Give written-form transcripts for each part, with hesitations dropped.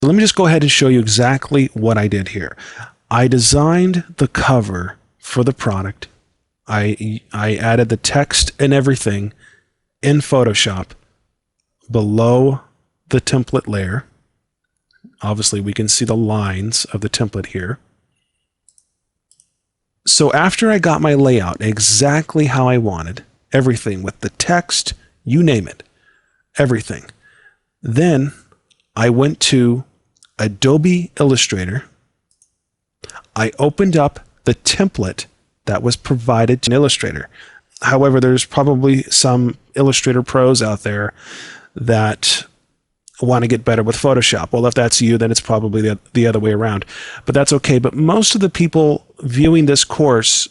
So let me just go ahead and show you exactly what I did here. I designed the cover for the product. I added the text and everything in Photoshop below the template layer. Obviously, we can see the lines of the template here. So after I got my layout exactly how I wanted, everything with the text, you name it, everything, then I went to Adobe Illustrator. I opened up the template that was provided in Illustrator. However, there's probably some Illustrator pros out there that want to get better with Photoshop. Well, if that's you, then it's probably the other way around. But that's okay. But most of the people viewing this course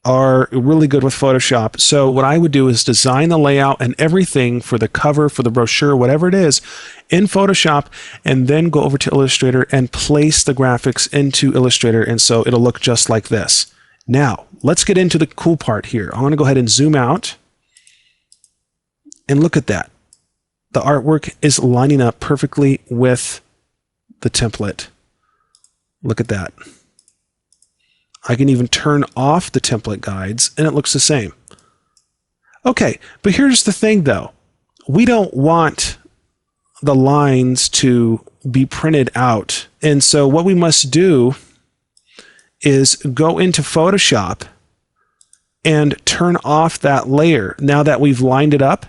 are really good with Photoshop. So what I would do is design the layout and everything for the cover, for the brochure, whatever it is, in Photoshop, and then go over to Illustrator and place the graphics into Illustrator, and so it'll look just like this. Now, let's get into the cool part here. I'm going to go ahead and zoom out and look at that. The artwork is lining up perfectly with the template. Look at that. I can even turn off the template guides and it looks the same. Okay, but here's the thing though. We don't want the lines to be printed out. And so what we must do is go into Photoshop and turn off that layer. Now that we've lined it up,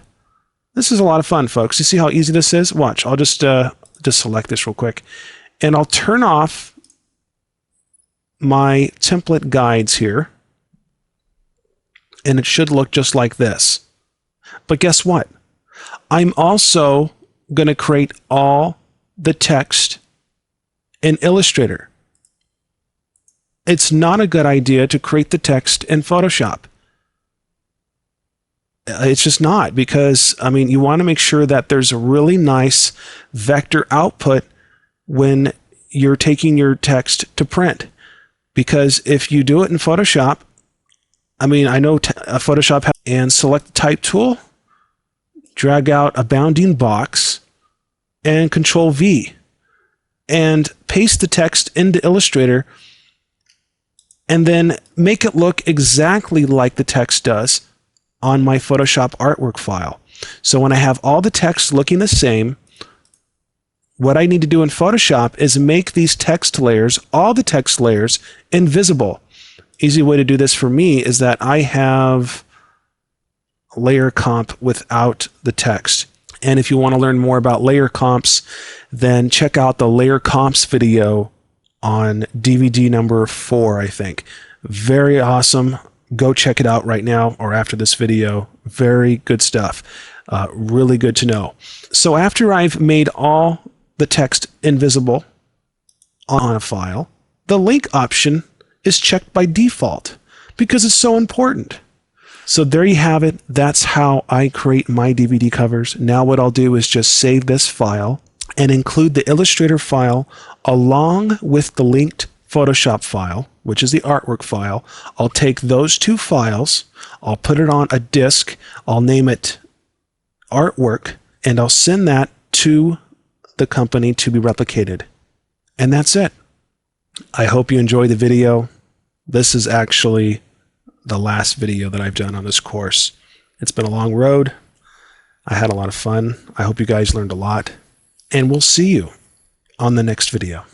this is a lot of fun, folks. You see how easy this is? Watch, I'll just select this real quick and I'll turn off my template guides here, and it should look just like this. But guess what? I'm also going to create all the text in Illustrator. It's not a good idea to create the text in Photoshop. It's just not, because, I mean, you want to make sure that there's a really nice vector output when you're taking your text to print. Because if you do it in Photoshop, I mean, I know Photoshop has, and select the type tool, drag out a bounding box, and Control V, and paste the text into Illustrator, and then make it look exactly like the text does on my Photoshop artwork file. So when I have all the text looking the same, what I need to do in Photoshop is make these text layers, all the text layers, invisible. Easy way to do this for me is that I have layer comp without the text. And if you want to learn more about layer comps, then check out the layer comps video on DVD number 4, I think. Very awesome. Go check it out right now or after this video. Very good stuff. Really good to know. So after I've made all the text invisible on a file, the link option is checked by default because it's so important. So there you have it. That's how I create my DVD covers. Now what I'll do is just save this file and include the Illustrator file along with the linked Photoshop file, which is the artwork file. I'll take those two files, I'll put it on a disk, I'll name it artwork, and I'll send that to the company to be replicated. And that's it. I hope you enjoyed the video. This is actually the last video that I've done on this course. It's been a long road. I had a lot of fun. I hope you guys learned a lot. And we'll see you on the next video.